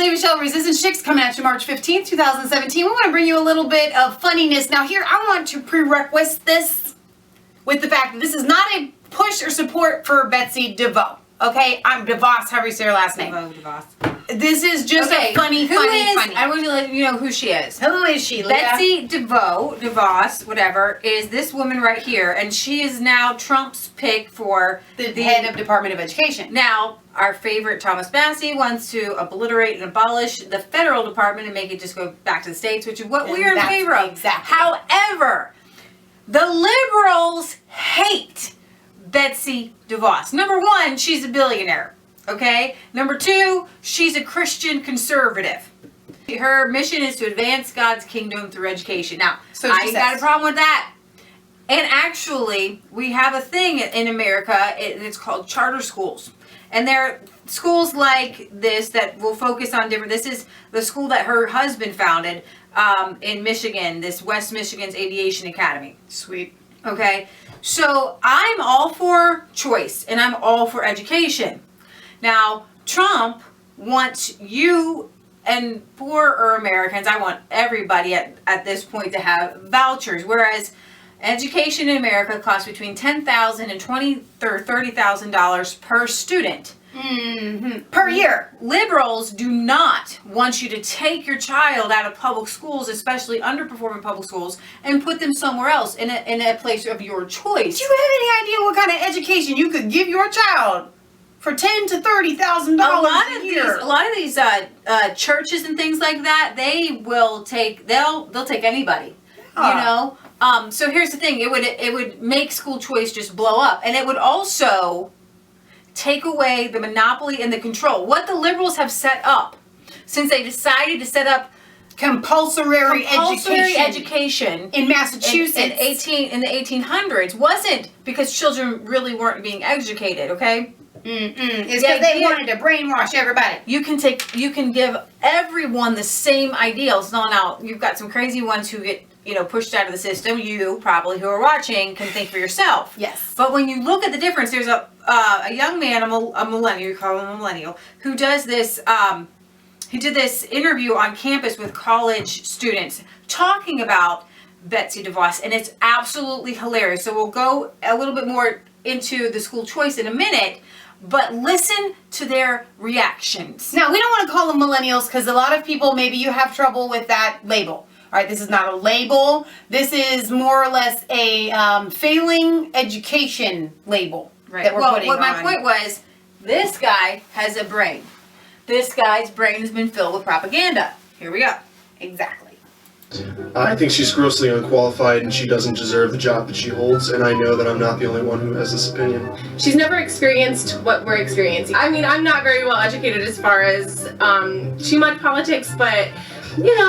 Lady Michelle, Resistance Chicks, coming at you March 15th, 2017. We want to bring you a little bit of funniness. Now here, I want to prerequisite this with the fact that this is not a push or support for Betsy Devos. Okay? I'm Devos, however you say her last name. Devos. This is just a funny. I want to let you know who she is. Who is she, Leah? Betsy Devos, whatever, is this woman right here, and she is now Trump's pick for the head of Department of Education. Now, our favorite Thomas Massie wants to obliterate and abolish the federal department and make it just go back to the states, which is what we are in favor of. Exactly. However, the liberals hate Betsy Devos. Number one, she's a billionaire. Okay? Number two, she's a Christian conservative. Her mission is to advance God's kingdom through education. Now, I got a problem with that. And actually, we have a thing in America, it's called charter schools. And they're schools like this that will focus on different, this is the school that her husband founded in Michigan, this West Michigan's Aviation Academy. Sweet. Okay? So, I'm all for choice, and I'm all for education. Now, Trump wants you and poorer Americans, I want everybody at this point to have vouchers, whereas education in America costs between $10,000 and $20,000 or $30,000 per student. Per year. Liberals do not want you to take your child out of public schools, especially underperforming public schools, and put them somewhere else in a place of your choice. Do you have any idea what kind of education you could give your child for $10,000 to $30,000 a year? A lot of these churches and things like that, they'll take anybody. You know. So here's the thing: it would make school choice just blow up, and it would also take away the monopoly and the control. What the liberals have set up since they decided to set up compulsory education in Massachusetts in the 1800s wasn't because children really weren't being educated. Okay. It's because they wanted to brainwash everybody. You can give everyone the same ideals. Now you've got some crazy ones who get pushed out of the system. You probably who are watching can think for yourself. Yes. But when you look at the difference, there's a young man, a millennial, you call him a millennial, who does this. He did this interview on campus with college students talking about Betsy Devos, and it's absolutely hilarious. So we'll go a little bit more into the school choice in a minute. But listen to their reactions. Now, we don't want to call them millennials because a lot of people, maybe you have trouble with that label. All right, this is not a label. This is more or less a failing education label that we're putting on. My point was, this guy has a brain. This guy's brain has been filled with propaganda. Here we go. Exactly. I think she's grossly unqualified and she doesn't deserve the job that she holds, and I know that I'm not the only one who has this opinion. She's never experienced what we're experiencing. I mean, I'm not very well educated as far as too much politics, but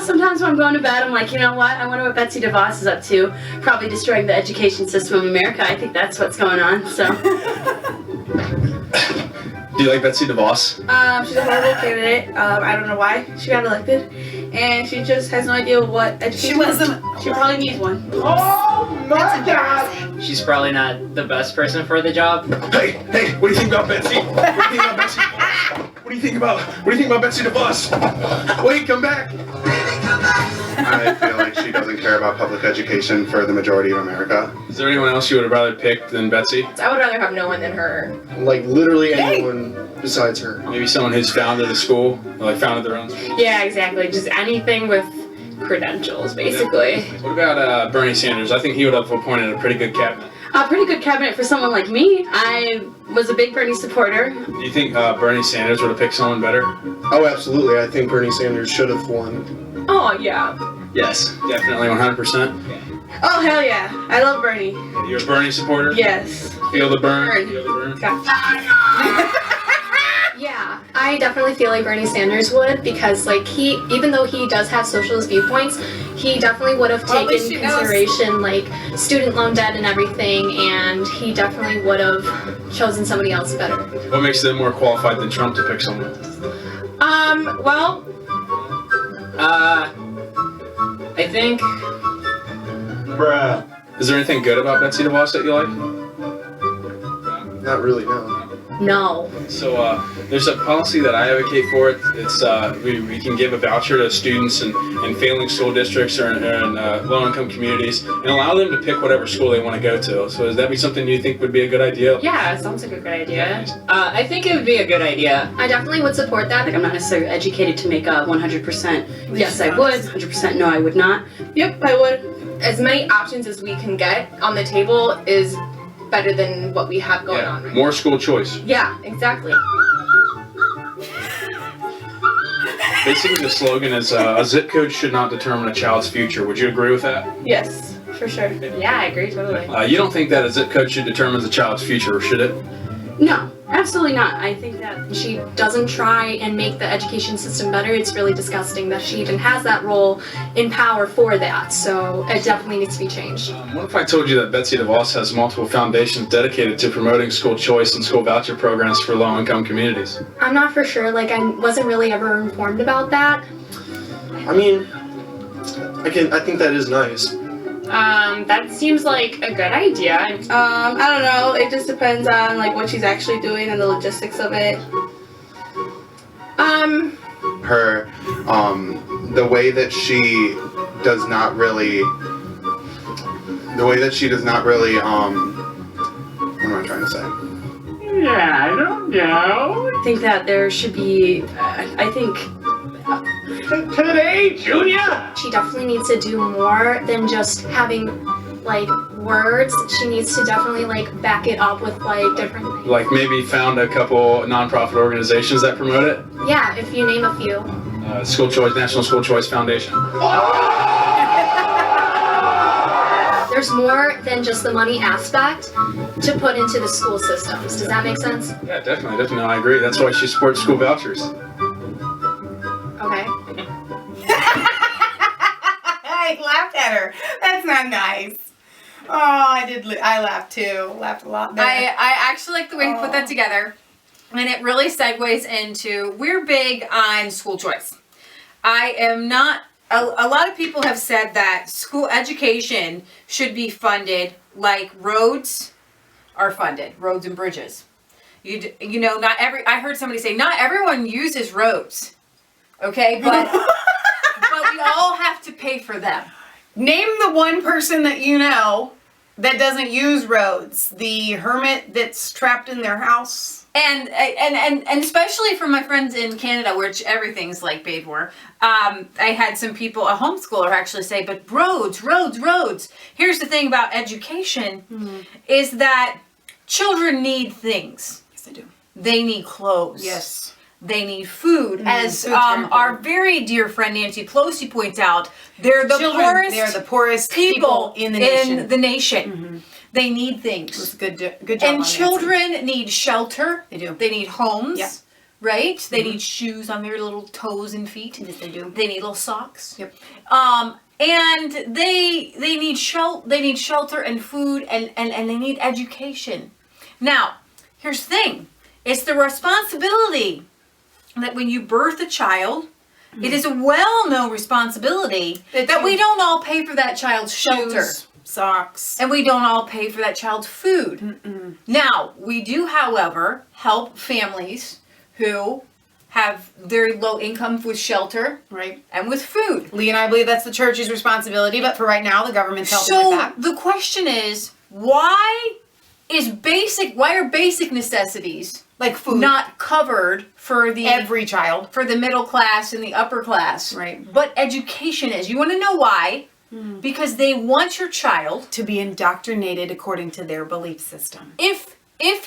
sometimes when I'm going to bed, I'm like, you know what? I wonder what Betsy Devos is up to. Probably destroying the education system of America. I think that's what's going on, so. Do you like Betsy Devos? She's a horrible candidate. I don't know why she got elected. And she just has no idea what education is. She probably needs one. Oh my God! She's probably not the best person for the job. Hey, what do you think about Betsy? What do you think about Betsy Devos? Wait, come back! I feel like she doesn't care about public education for the majority of America. Is there anyone else you would have rather picked than Betsy? I would rather have no one than her. Like literally anyone besides her. Maybe someone who's founded a school, or like founded their own school. Yeah, exactly. Just anything with credentials, basically. What about Bernie Sanders? I think he would have appointed a pretty good cabinet. A pretty good cabinet for someone like me. I was a big Bernie supporter. Do you think Bernie Sanders would have picked someone better? Oh, absolutely. I think Bernie Sanders should have won. Oh, yeah. Yes. Definitely 100%. Oh, hell yeah. I love Bernie. You're a Bernie supporter? Yes. Feel the burn? Feel the burn? Yeah, I definitely feel like Bernie Sanders would, because like even though he does have socialist viewpoints, he definitely would have taken into consideration like student loan debt and everything, and he definitely would have chosen somebody else better. What makes them more qualified than Trump to pick someone? Well, I think. Bruh. Is there anything good about Betsy DeVos that you like? Not really, no. No. So there's a policy that I advocate for. It's we can give a voucher to students in failing school districts or in low-income communities and allow them to pick whatever school they want to go to. So would that be something you think would be a good idea? Yeah, it sounds like a good idea. I think it would be a good idea. I definitely would support that. Like, I'm not necessarily educated to make a 100% yes, I would, 100% no, I would not. Yep, I would. As many options as we can get on the table is better than what we have going on right More school choice. Yeah, exactly. Basically, the slogan is a zip code should not determine a child's future. Would you agree with that? Yes, for sure. Yeah, I agree totally. You don't think that a zip code should determine a child's future, should it? No, absolutely not. I think that she doesn't try and make the education system better. It's really disgusting that she even has that role in power for that. So it definitely needs to be changed. What if I told you that Betsy Devos has multiple foundations dedicated to promoting school choice and school voucher programs for low-income communities? I'm not for sure. Like, I wasn't really ever informed about that. I mean, I think that is nice. That seems like a good idea. I don't know. It just depends on like what she's actually doing and the logistics of it. Her, the way that she does not really, what am I trying to say? Yeah, I don't know. I think that there should be, Today, Junior! she definitely needs to do more than just having like words. She needs to definitely like back it up with like different things. Like maybe found a couple nonprofit organizations that promote it? Yeah, if you name a few. School Choice, National School Choice Foundation. There's more than just the money aspect to put into the school systems. Does that make sense? Yeah, definitely. No, I agree. That's why she supports school vouchers. Okay. I laughed at her. That's not nice. Oh, I laughed too. Laughed a lot there. I actually like the way you put that together. And it really segues into, we're big on school choice. I am not, a lot of people have said that school education should be funded like roads are funded, roads and bridges. You know, I heard somebody say, not everyone uses roads. Okay, but we all have to pay for them. Name the one person that you know that doesn't use roads. The hermit that's trapped in their house. And especially for my friends in Canada, which everything's like paid for. I had some people, a homeschooler actually say, but roads. Here's the thing about education is that children need things. Yes, they do. They need clothes. Yes. They need food. As our very dear friend Nancy Pelosi points out, they're the poorest people in the nation. They need things. That's good job. And children need shelter. They do. They need homes. Yeah. Right? They need shoes on their little toes and feet. Yes, they do. They need little socks. Yep. And they need shelter and food and they need education. Now, here's the thing. It's the responsibility that when you birth a child, it is a well-known responsibility that we don't all pay for that child's shelter. Shoes, socks. And we don't all pay for that child's food. Now, we do, however, help families who have very low income with shelter, right, and with food. Lee and I believe that's the church's responsibility, but for right now, the government's helping with that. So the question is, why are basic necessities like food not covered for every child, for the middle class and the upper class? Right. But education is. You want to know why? Because they want your child to be indoctrinated according to their belief system. If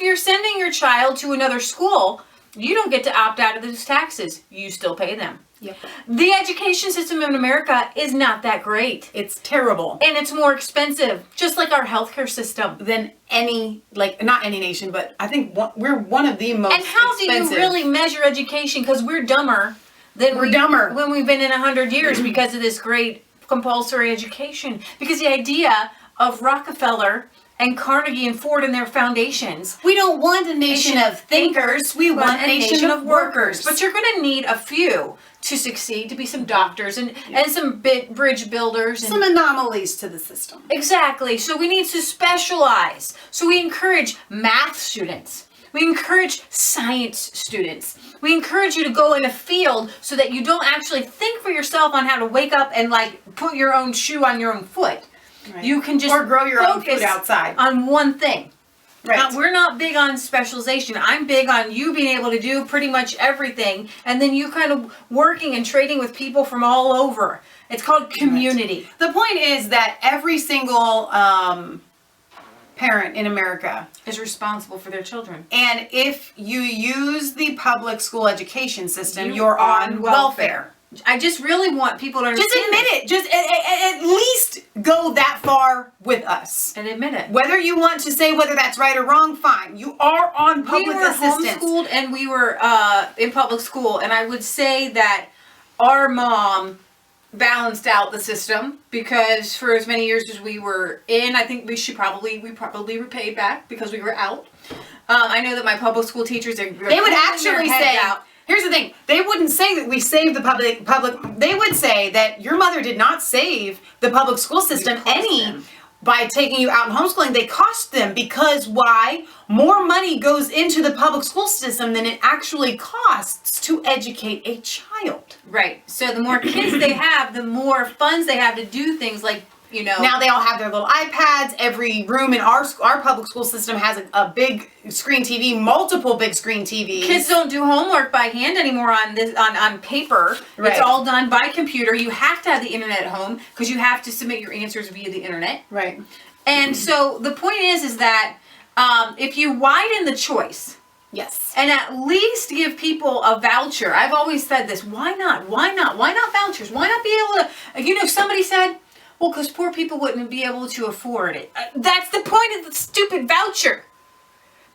you're sending your child to another school, you don't get to opt out of those taxes. You still pay them. Yep. The education system in America is not that great. It's terrible. And it's more expensive, just like our healthcare system. Than any, not any nation, but I think we're one of the most expensive. And how do you really measure education? Because we're dumber than when we've been in 100 years because of this great compulsory education. Because the idea of Rockefeller and Carnegie and Ford and their foundations. We don't want a nation of thinkers. We want a nation of workers. But you're going to need a few to succeed, to be some doctors and some bridge builders. Some anomalies to the system. Exactly. So we need to specialize. So we encourage math students. We encourage science students. We encourage you to go in a field so that you don't actually think for yourself on how to wake up and like put your own shoe on your own foot. Right. You can just or grow your own focus food outside. on one thing. Right. Now, we're not big on specialization. I'm big on you being able to do pretty much everything, and then you kind of working and trading with people from all over. It's called community. Right. The point is that every single parent in America is responsible for their children. And if you use the public school education system, You you're are on on welfare. I just really want people to understand. Just admit it. Just at least go that far with us. And admit it. Whether you want to say whether that's right or wrong, fine. You are on public we were assistance. homeschooled and we were in public school, and I would say that our mom balanced out the system because for as many years as we were in, I think we probably were paid back because we were out. I know that my public school teachers they would actually say. Here's the thing. They wouldn't say that we saved the public. They would say that your mother did not save the public school system by taking you out and homeschooling. They cost them because why? More money goes into the public school system than it actually costs to educate a child. Right. So the more kids they have, the more funds they have to do things like, you know. Now they all have their little iPads. Every room in our public school system has a big screen TV, multiple big screen TVs. Kids don't do homework by hand anymore on paper. Right. It's all done by computer. You have to have the internet at home because you have to submit your answers via the internet. Right. And so the point is that if you widen the choice. Yes. And at least give people a voucher. I've always said this. Why not? Why not? Why not vouchers? Why not be able to, you know, somebody said, well, because poor people wouldn't be able to afford it. That's the point of the stupid voucher.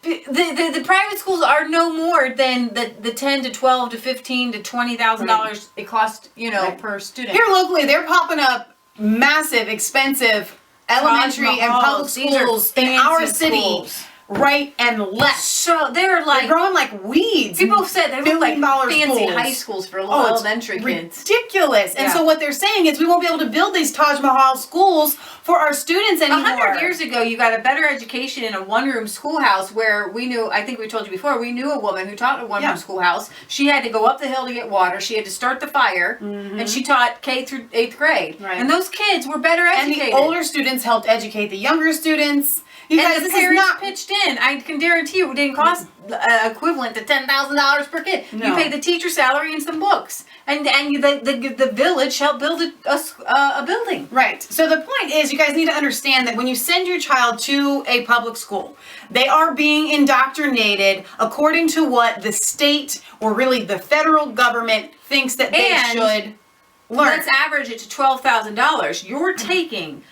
The private schools are no more than the $10 to $12 to $15 to $20,000 it costs, you know, per student. Here locally, they're popping up massive, expensive elementary and public schools in our city. Right and left. So they're growing like weeds. People said they look like fancy schools. high schools for elementary kids. Ridiculous. And so what they're saying is we won't be able to build these Taj Mahal schools for our students anymore. 100 years ago, you got a better education in a one-room schoolhouse where we knew, I think we told you before, we knew a woman who taught a one-room schoolhouse. She had to go up the hill to get water. She had to start the fire. And she taught K through 8th grade. Right. And those kids were better educated. And the older students helped educate the younger students. You and guys, the this parents is not pitched in. I can guarantee you it didn't cost equivalent to $10,000 per kid. No. You paid the teacher salary and some books. And the village helped build a building. Right. So the point is you guys need to understand that when you send your child to a public school, they are being indoctrinated according to what the state or really the federal government thinks that they should learn. Let's average it to $12,000. You're taking...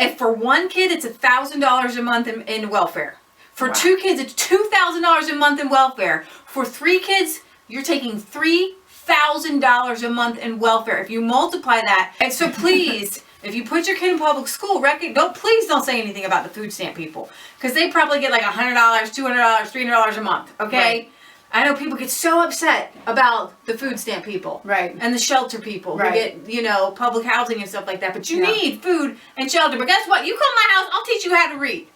If for one kid, it's $1,000 a month in welfare. For two kids, it's $2,000 a month in welfare. For three kids, you're taking $3,000 a month in welfare. If you multiply that, and so please, if you put your kid in public school, please don't say anything about the food stamp people, because they probably get like $100, $200, $300 a month. Okay. Right. I know people get so upset about the food stamp people. Right. And the shelter people who get, you know, public housing and stuff like that. But you need food and shelter. But guess what? You come to my house, I'll teach you how to read.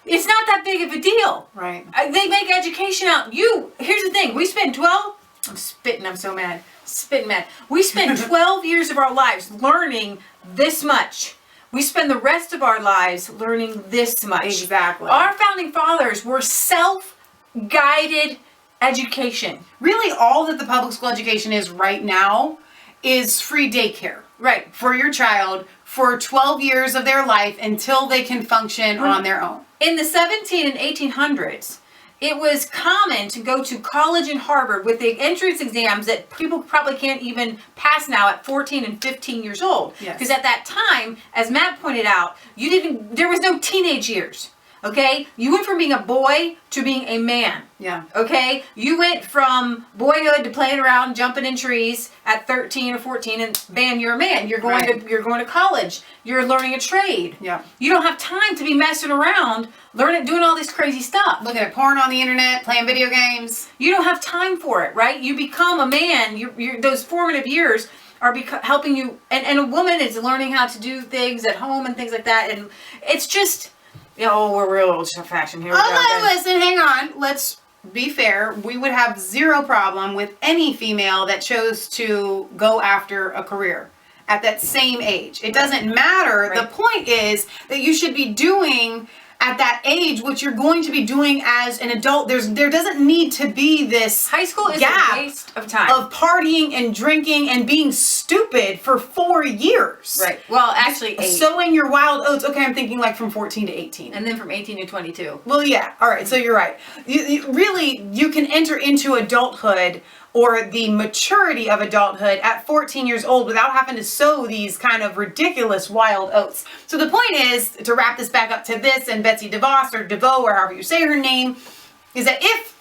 It's not that big of a deal. Right. They make education out. Here's the thing. We spend 12... I'm spitting. I'm so mad. Spitting mad. We spend 12 years of our lives learning this much. We spend the rest of our lives learning this much. Exactly. Our founding fathers were self-guided education. Really all that the public school education is right now is free daycare. Right. For your child for 12 years of their life until they can function on their own. In the 17 and 1800s, it was common to go to college and Harvard with the entrance exams that people probably can't even pass now at 14 and 15 years old. Because at that time, as Matt pointed out, there was no teenage years. Okay? You went from being a boy to being a man. Yeah. Okay? You went from boyhood to playing around, jumping in trees at 13 or 14, and bam, you're a man. You're going to college. You're learning a trade. Yeah. You don't have time to be messing around, doing all this crazy stuff. Looking at porn on the internet, playing video games. You don't have time for it, right? You become a man. Those formative years are helping you, and a woman is learning how to do things at home and things like that, and it's just... we're real old-fashioned here. Listen, hang on. Let's be fair, we would have zero problem with any female that chose to go after a career at that same age. It doesn't matter. Right. The point is that you should be doing at that age what you're going to be doing as an adult. There doesn't need to be this High school is gap a waste of time. of partying and drinking and being stupid for 4 years. Right. Well, actually, 8. Sowing your wild oats. Okay, I'm thinking like from 14 to 18. And then from 18 to 22. Well, yeah. All right. So you're right. You can enter into adulthood or the maturity of adulthood at 14 years old without having to sow these kind of ridiculous wild oats. So the point is, to wrap this back up to this and Betsy Devos or Devo or however you say her name, is that if,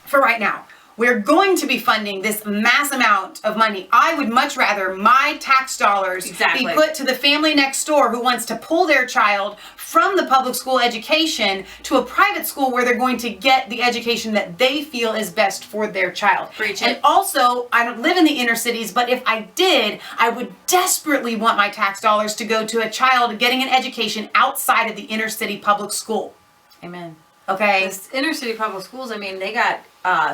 for right now, we're going to be funding this mass amount of money, I would much rather my tax dollars Exactly. be put to the family next door who wants to pull their child from the public school education to a private school where they're going to get the education that they feel is best for their child. Preach And it. also, I don't live in the inner cities, but if I did, I would desperately want my tax dollars to go to a child getting an education outside of the inner city public school. Amen. Okay? This inner city public schools, I mean, they got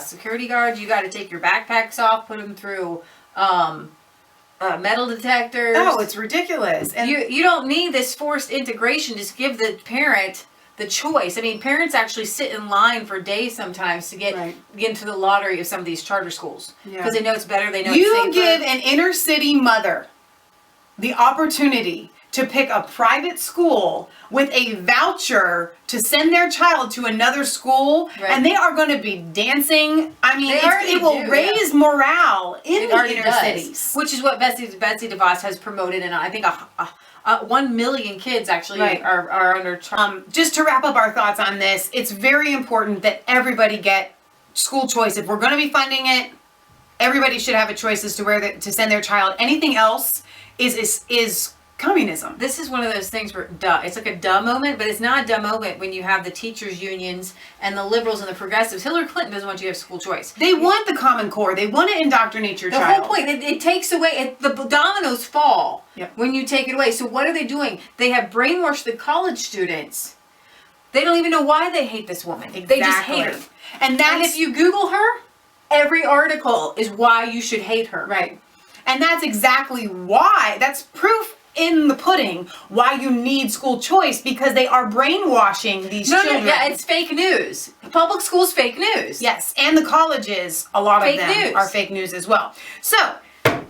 security guards. You got to take your backpacks off, put them through metal detectors. Oh, it's ridiculous. And You don't need this forced integration. Just give the parent the choice. I mean, parents actually sit in line for days sometimes to get into the lottery of some of these charter schools because they know it's better. They know it's safer. you give an inner city mother the opportunity to pick a private school with a voucher to send their child to another school, and they are going to be dancing. I mean, it will raise morale in the inner cities. Which is what Betsy DeVos has promoted, and I think 1 million kids actually are under. Just to wrap up our thoughts on this, it's very important that everybody get school choice. If we're going to be funding it, everybody should have a choice as to where to send their child. Anything else is communism. This is one of those things where it's like a duh moment, but it's not a duh moment when you have the teachers unions and the liberals and the progressives. Hillary Clinton doesn't want you to have school choice. They want the Common Core. They want to indoctrinate your child. The whole point, it takes away, the dominoes fall when you take it away. So what are they doing? They have brainwashed the college students. They don't even know why they hate this woman. Exactly. They just hate her. And if you Google her, every article is why you should hate her. Right. And that's exactly why. That's proof in the pudding why you need school choice, because they are brainwashing these children. Yeah, it's fake news. Public school's fake news. Yes, and the colleges, a lot of them are fake news as well. So,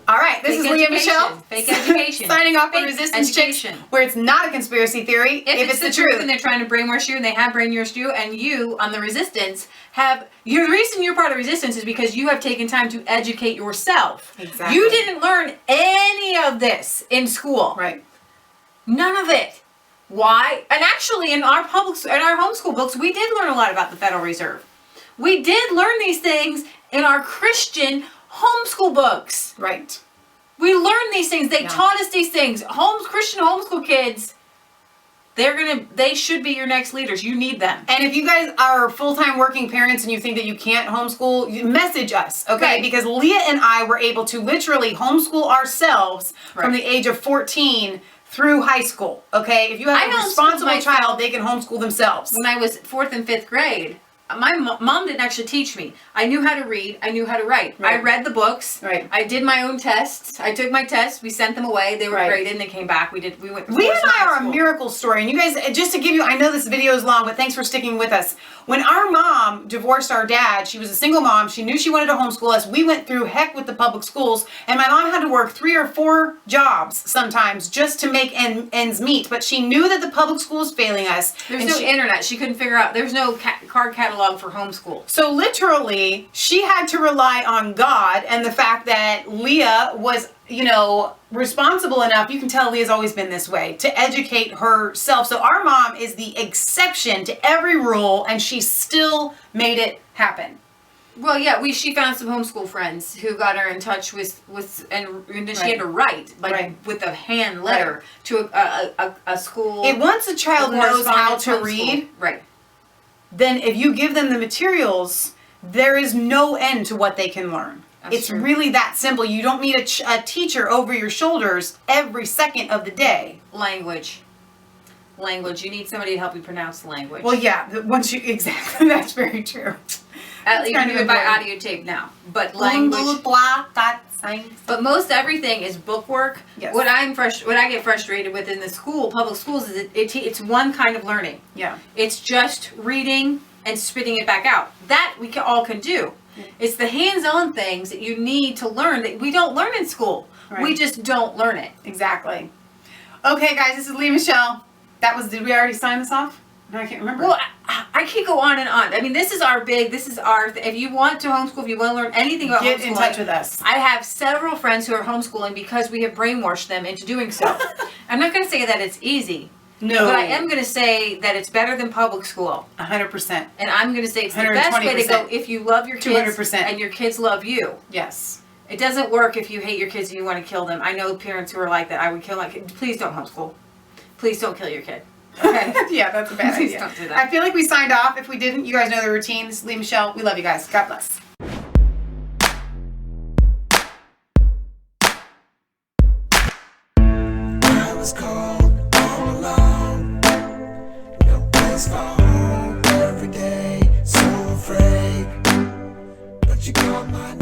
all right, this is Leah Michelle. Fake education. Signing off on Resistance Chicks, where it's not a conspiracy theory, if it's the truth. And they're trying to brainwash you, and they have brainwashed you, and you, on the Resistance, the reason you're part of Resistance is because you have taken time to educate yourself. Exactly. You didn't learn any of this in school. Right. None of it. Why? And actually, in our homeschool books, we did learn a lot about the Federal Reserve. We did learn these things in our Christian homeschool books. Right. We learned these things. They taught us these things. Christian homeschool kids, they should be your next leaders. You need them. And if you guys are full-time working parents and you think that you can't homeschool, you message us, okay? Right. Because Leah and I were able to literally homeschool ourselves from the age of 14 through high school, okay? If you have a responsible child, they can homeschool themselves. When I was 4th and 5th grade, my mom didn't actually teach me. I knew how to read. I knew how to write. I read the books. I did my own tests. I took my tests. We sent them away. They were graded and they came back. We went through Leah and I are a miracle story. And you guys, just to give you, I know this video is long, but thanks for sticking with us. When our mom divorced our dad, she was a single mom. She knew she wanted to homeschool us. We went through heck with the public schools. And my mom had to work 3 or 4 jobs sometimes just to make ends meet. But she knew that the public school was failing us. There's no internet. She couldn't figure out. There's no card catalog for homeschool. So literally, she had to rely on God and the fact that Leah was, responsible enough. You can tell Leah's always been this way, to educate herself. So our mom is the exception to every rule, and she still made it happen. Well, yeah, she found some homeschool friends who got her in touch with and then she had to write, with a hand letter to a school. Once a child knows how to read, then if you give them the materials, there is no end to what they can learn. It's really that simple. You don't need a teacher over your shoulders every second of the day. Language. You need somebody to help you pronounce the language. Well, yeah. Exactly. That's very true. You can do it by audio tape now. But Language. But most everything is bookwork. Yes. What I get frustrated with in the public schools, is it's one kind of learning. Yeah. It's just reading and spitting it back out. That we all can do. It's the hands-on things that you need to learn that we don't learn in school. Right. We just don't learn it. Exactly. Okay, guys, this is Lee Michelle. Did we already sign this off? No, I can't remember. Well, I can't go on and on. I mean, this is our if you want to homeschool, if you want to learn anything about Get homeschooling, in touch with us. I have several friends who are homeschooling because we have brainwashed them into doing so. I'm not going to say that it's easy. No. But I am going to say that it's better than public school. 100%. And I'm going to say it's the best way to go if you love your kids 200%. and your kids love you. Yes. It doesn't work if you hate your kids and you want to kill them. I know parents who are like that. I would kill my kid. Please don't homeschool. Please don't kill your kid. Okay? Yeah, that's a bad Please idea. don't do that. I feel like we signed off. If we didn't, you guys know the routine. This is Lee Michelle. We love you guys. God bless. I was cold all alone. No place for home every day. So afraid, but you called my name.